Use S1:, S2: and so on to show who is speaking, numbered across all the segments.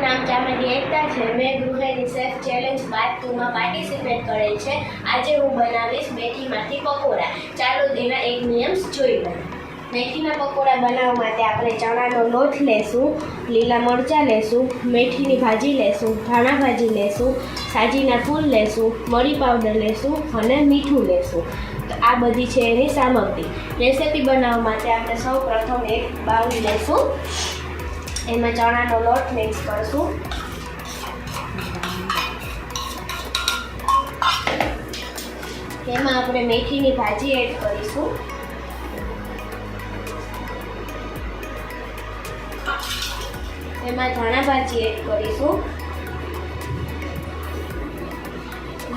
S1: નામ ચામડી એકતા છે. મેં ગૃહિણી શેફ ચેલેન્જ પાર્ટ 2 માં પાર્ટિસિપેટ કરેલ છે. આજે હું બનાવીશ મેથીમાંથી પકોડા. ચાલો તેના એક નિયમ જોઈ લઈએ. મેથીના પકોડા બનાવવા માટે આપણે ચણાનો લોટ લેશું, લીલા મરચાં લેશું, મેથીની ભાજી લેશું, ધાણા ભાજી લેશું, સાજીના ફૂલ લેશું, મરી પાવડર લેશું અને મીઠું લેશું. તો આ બધી છે એની સામગ્રી. રેસીપી બનાવવા માટે આપણે સૌ પ્રથમ એક બાઉલ લેશું. એમાં ચણાનો લોટ મિક્સ કરશું. એમાં આપણે મેથીની ભાજી એડ કરીશું. એમાં ધાણા ભાજી એડ કરીશું,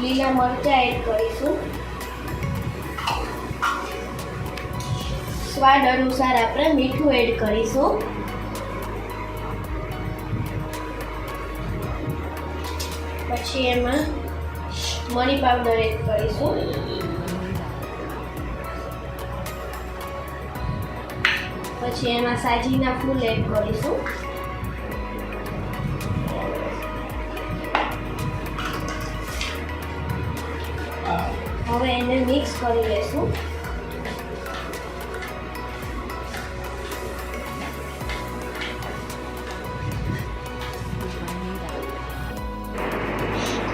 S1: લીલા મરચાં એડ કરીશું, સ્વાદ અનુસાર આપણે મીઠું એડ કરીશું. પછી એમાં મરી પાવડર એડ કરીશું. પછી એમાં સાજીના ફૂલ એડ કરીશું. હવે એને મિક્સ કરી લેશું.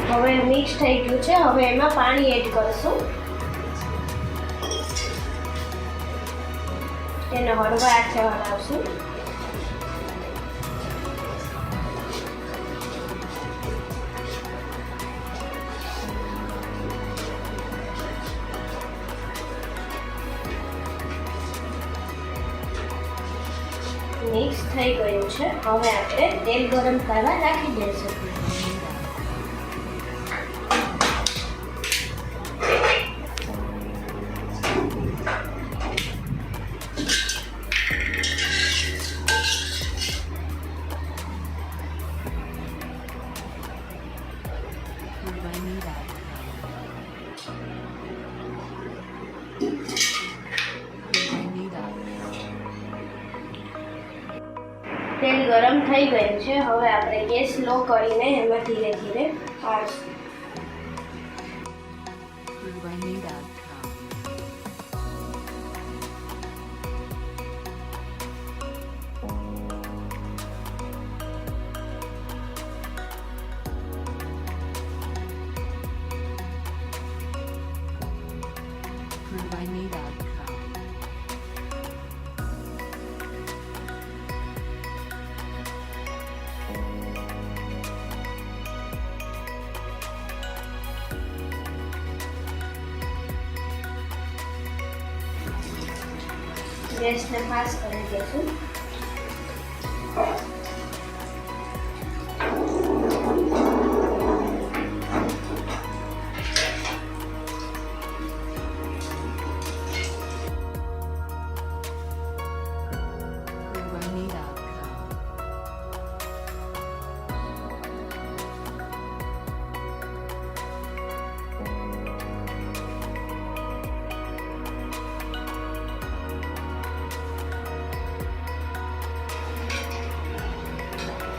S1: હવે મિક્સ થઈ ગયું છે. હવે એમાં પાણી એડ કરશું. તેને હળવા આંચે હલાવશું. મિક્સ થઈ ગયું છે. હવે આપણે તેલ ગરમ કરવા રાખી દઈશું. તેલ ગરમ થઈ ગયું છે. હવે આપણે ગેસ લો કરીને એમાં ધીરે ધીરે પાડશું. ગેસને ફાસ્ટ કરી દઈશું.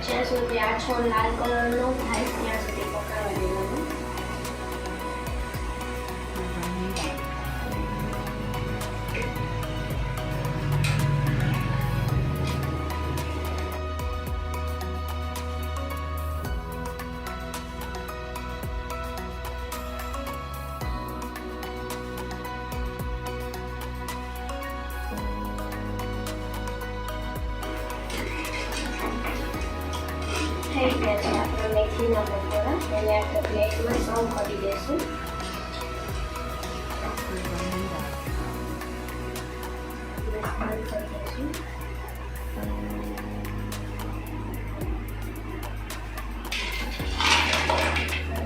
S1: જ્યાં સુધી આછો લાલ કલરનો થાય ત્યાં સુધી પકાવવા દેવાનું. થઈ ગયા છે આપણા મેથીના પકોડા. એને આપણે પ્લેટમાં સર્વ કરી દઈશું.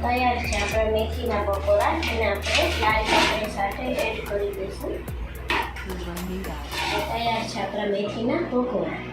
S1: તૈયાર છે આપણા મેથીના પકોડા. એને આપણે લાલ ચટણી સાથે એડ કરી દઈશું. તૈયાર છે આપણા મેથીના પકોડા.